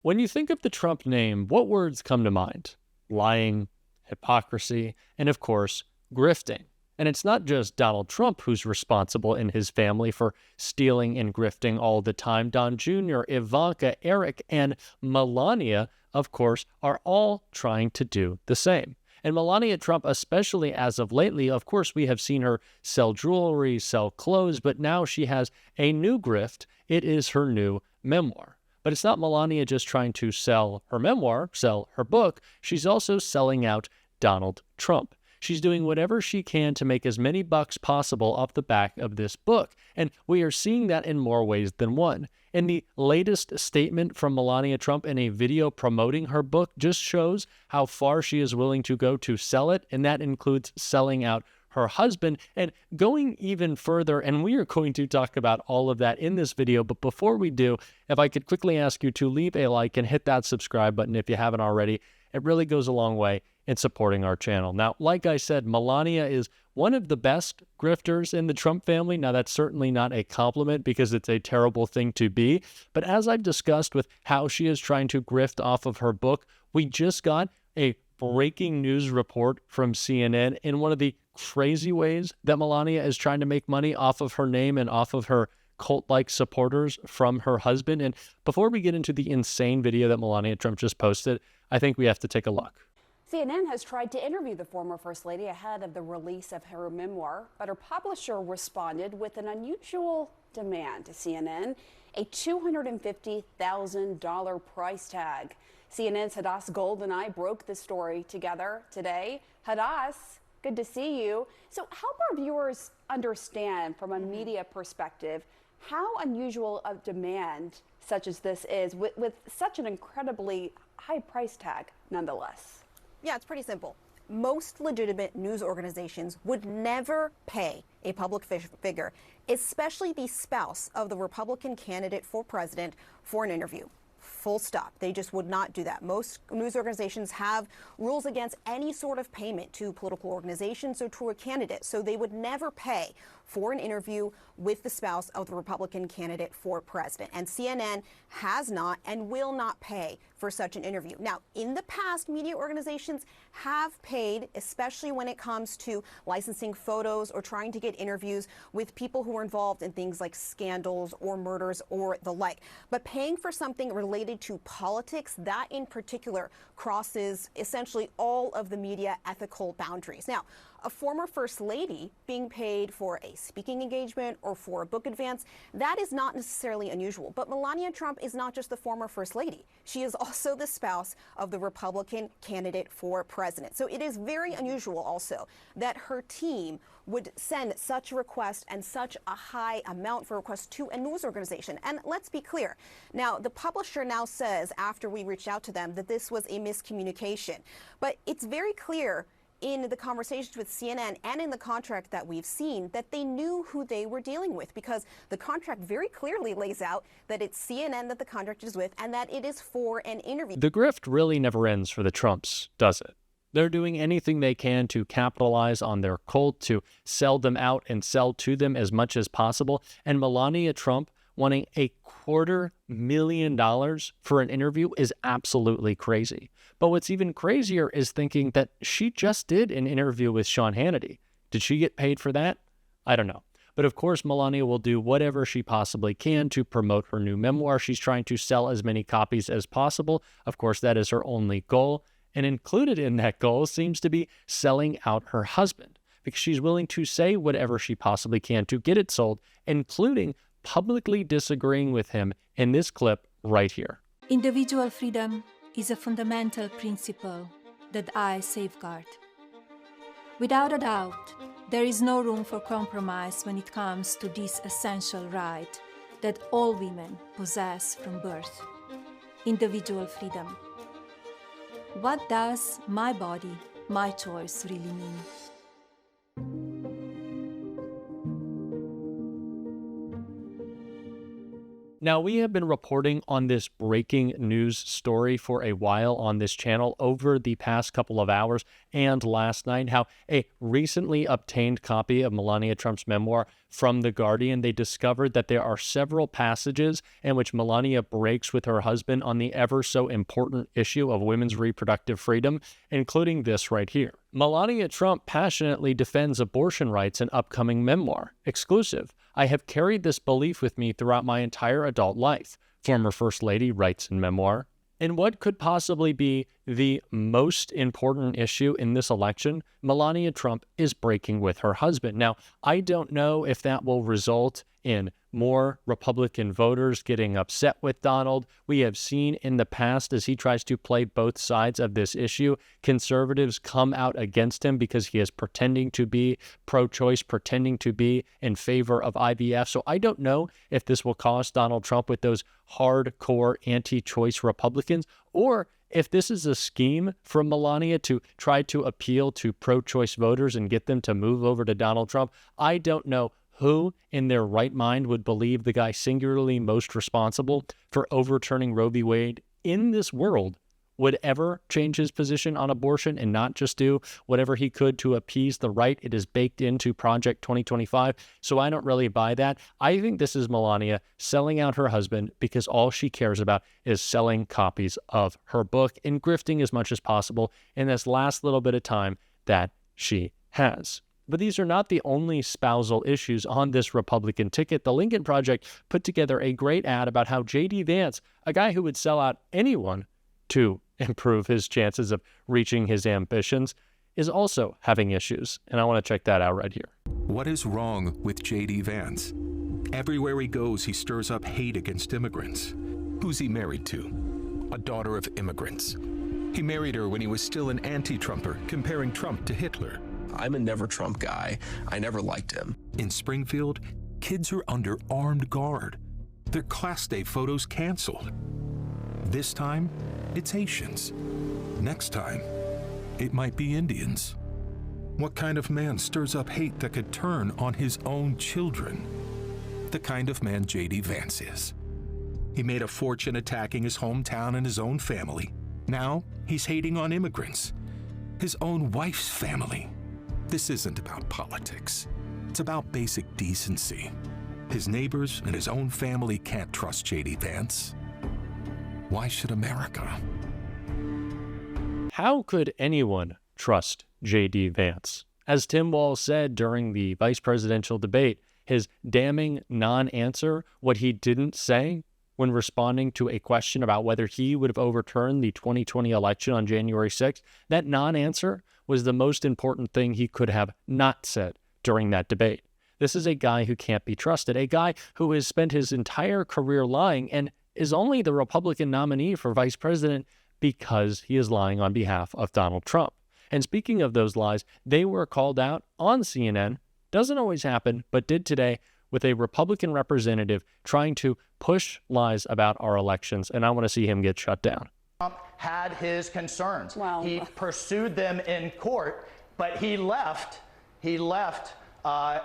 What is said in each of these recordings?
When you think of the Trump name, what words come to mind? Lying, hypocrisy, and of course, grifting. And it's not just Donald Trump who's responsible in his family for stealing and grifting all the time. Don Jr., Ivanka, Eric, and Melania, of course, are all trying to do the same. And Melania Trump, especially as of lately, of course, we have seen her sell jewelry, sell clothes, but now she has a new grift. It is her new memoir. But it's not Melania just trying to sell her memoir, sell her book. She's also selling out Donald Trump. She's doing whatever she can to make as many bucks possible off the back of this book. And we are seeing that in more ways than one. And the latest statement from Melania Trump in a video promoting her book just shows how far she is willing to go to sell it. And that includes selling out her husband and going even further. And we are going to talk about all of that in this video. But before we do, if I could quickly ask you to leave a like and hit that subscribe button if you haven't already. It really goes a long way in supporting our channel. Now, like I said, Melania is one of the best grifters in the Trump family. Now, that's certainly not a compliment because it's a terrible thing to be. But as I've discussed with how she is trying to grift off of her book, we just got a breaking news report from CNN in one of the crazy ways that Melania is trying to make money off of her name and off of her cult-like supporters from her husband. And before we get into the insane video that Melania Trump just posted, I think we have to take a look. CNN has tried to interview the former First Lady ahead of the release of her memoir, but her publisher responded with an unusual demand to CNN, a $250,000 price tag. CNN's Hadass Gold and I broke the story together today. Hadass, good to see you. So help our viewers understand from a media perspective how unusual a demand such as this is with such an incredibly high price tag nonetheless. Yeah, it's pretty simple. Most legitimate news organizations would never pay a public figure, especially the spouse of the Republican candidate for president, for an interview. Full stop. They just would not do that. Most news organizations have rules against any sort of payment to political organizations or to a candidate, so they would never pay for an interview with the spouse of the Republican candidate for president. And CNN has not and will not pay for such an interview. Now, in the past, media organizations have paid, especially when it comes to licensing photos or trying to get interviews with people who are involved in things like scandals or murders or the like. But paying for something related to politics, that in particular crosses essentially all of the media ethical boundaries. Now, a former First Lady being paid for a speaking engagement or for a book advance, that is not necessarily unusual. But Melania Trump is not just the former First Lady. She is also the spouse of the Republican candidate for president. So it is very unusual also that her team would send such a request and such a high amount for requests to a news organization. And let's be clear. Now, the publisher now says, after we reached out to them, that this was a miscommunication. But it's very clear in the conversations with CNN and in the contract that we've seen that they knew who they were dealing with, because the contract very clearly lays out that it's CNN that the contract is with and that it is for an interview. The grift really never ends for the Trumps, does it? They're doing anything they can to capitalize on their cult, to sell them out and sell to them as much as possible. And Melania Trump wanting $250,000 for an interview is absolutely crazy. But what's even crazier is thinking that she just did an interview with Sean Hannity. Did she get paid for that? I don't know. But of course, Melania will do whatever she possibly can to promote her new memoir. She's trying to sell as many copies as possible. Of course, that is her only goal. And included in that goal seems to be selling out her husband, because she's willing to say whatever she possibly can to get it sold, including publicly disagreeing with him in this clip right here. Individual freedom is a fundamental principle that I safeguard. Without a doubt, there is no room for compromise when it comes to this essential right that all women possess from birth: individual freedom. What does my body, my choice really mean? Now, we have been reporting on this breaking news story for a while on this channel over the past couple of hours and last night, how a recently obtained copy of Melania Trump's memoir from The Guardian, they discovered that there are several passages in which Melania breaks with her husband on the ever so important issue of women's reproductive freedom, including this right here. Melania Trump passionately defends abortion rights in upcoming memoir. Exclusive. I have carried this belief with me throughout my entire adult life, former First Lady writes in memoir. In what could possibly be the most important issue in this election, Melania Trump is breaking with her husband. Now, I don't know if that will result in more Republican voters getting upset with Donald. We have seen in the past, as he tries to play both sides of this issue, conservatives come out against him because he is pretending to be pro-choice, pretending to be in favor of IVF. So I don't know if this will cost Donald Trump with those hardcore anti-choice Republicans, or if this is a scheme from Melania to try to appeal to pro-choice voters and get them to move over to Donald Trump. I don't know who in their right mind would believe the guy singularly most responsible for overturning Roe v. Wade in this world would ever change his position on abortion and not just do whatever he could to appease the right. It is baked into Project 2025, so I don't really buy that. I think this is Melania selling out her husband because all she cares about is selling copies of her book and grifting as much as possible in this last little bit of time that she has. But these are not the only spousal issues on this Republican ticket. The Lincoln Project put together a great ad about how J.D. Vance, a guy who would sell out anyone to improve his chances of reaching his ambitions, is also having issues. And I want to check that out right here. What is wrong with J.D. Vance? Everywhere he goes, he stirs up hate against immigrants. Who's he married to? A daughter of immigrants. He married her when he was still an anti-Trumper, comparing Trump to Hitler. I'm a never Trump guy. I never liked him. In Springfield, kids are under armed guard. Their class day photos canceled. This time, it's Haitians. Next time, it might be Indians. What kind of man stirs up hate that could turn on his own children? The kind of man J.D. Vance is. He made a fortune attacking his hometown and his own family. Now, he's hating on immigrants. His own wife's family. This isn't about politics. It's about basic decency. His neighbors and his own family can't trust J.D. Vance. Why should America? How could anyone trust J.D. Vance? As Tim Walz said during the vice presidential debate, his damning non-answer, what he didn't say when responding to a question about whether he would have overturned the 2020 election on January 6th, that non-answer was the most important thing he could have not said during that debate. This is a guy who can't be trusted, a guy who has spent his entire career lying and is only the Republican nominee for vice president because he is lying on behalf of Donald Trump. And speaking of those lies, they were called out on CNN. Doesn't always happen, but did today with a Republican representative trying to push lies about our elections. And I want to see him get shut down. Trump had his concerns. Well, he pursued them in court, but he left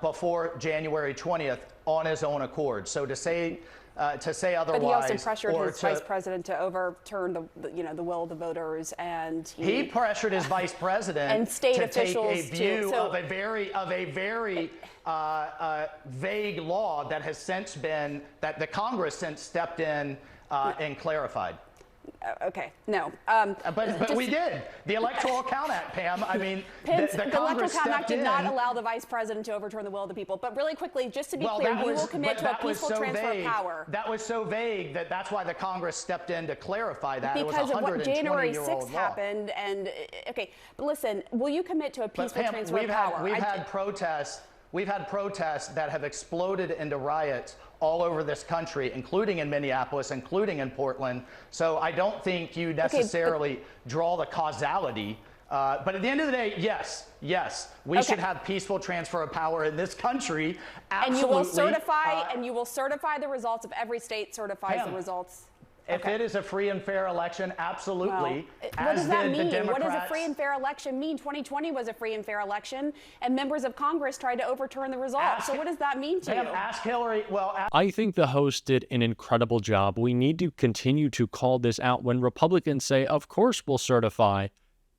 before January 20th on his own accord. So to say otherwise, but he also pressured or his vice president to overturn the will of the voters, and he pressured his vice president and state to officials take a view of a very vague law that has since been that the Congress since stepped in and clarified. Okay, no. But we did. The Electoral Count Act, Pam. I mean, the Electoral Congress Count Act did stepped not in. allow the vice president to overturn the will of the people. But really quickly, just to be clear, that you was- will commit but to a that was peaceful so transfer vague. of power. That was so vague that's why the Congress stepped in to clarify that. Because it was of what January 120-year-old 6th law. happened, and okay, but listen, will you commit to a But peaceful Pam, transfer of power? we've had protests. We've had protests that have exploded into riots all over this country, including in Minneapolis, including in Portland. So I don't think you necessarily draw the causality. But at the end of the day, yes, we should have peaceful transfer of power in this country. Absolutely. And you will certify the results if every state certifies the results. If it is a free and fair election, absolutely. What does that mean? What does a Democrats. free and fair election mean? 2020 was a free and fair election, and members of Congress tried to overturn the results. So what does that mean to you? Ask Hillary. Well, I think the host did an incredible job. We need to continue to call this out when Republicans say, of course we'll certify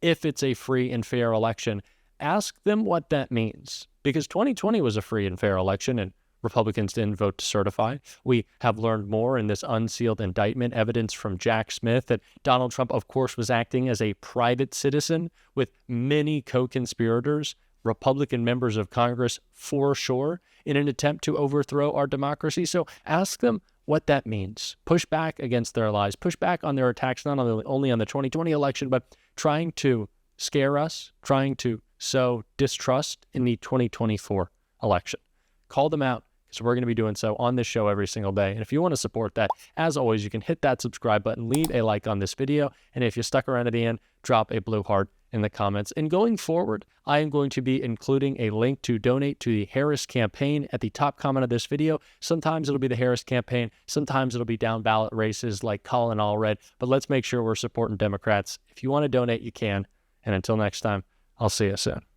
if it's a free and fair election. Ask them what that means, because 2020 was a free and fair election and Republicans didn't vote to certify. We have learned more in this unsealed indictment, evidence from Jack Smith that Donald Trump, of course, was acting as a private citizen with many co-conspirators, Republican members of Congress for sure, in an attempt to overthrow our democracy. So ask them what that means. Push back against their lies. Push back on their attacks, not only on the 2020 election, but trying to scare us, trying to sow distrust in the 2024 election. Call them out, because we're going to be doing so on this show every single day. And if you want to support that, as always, you can hit that subscribe button, leave a like on this video, and if you stuck around at the end, drop a blue heart in the comments. And going forward, I am going to be including a link to donate to the Harris campaign at the top comment of this video. Sometimes it'll be the Harris campaign. Sometimes it'll be down ballot races like Colin Allred. But let's make sure we're supporting Democrats. If you want to donate, you can. And until next time, I'll see you soon.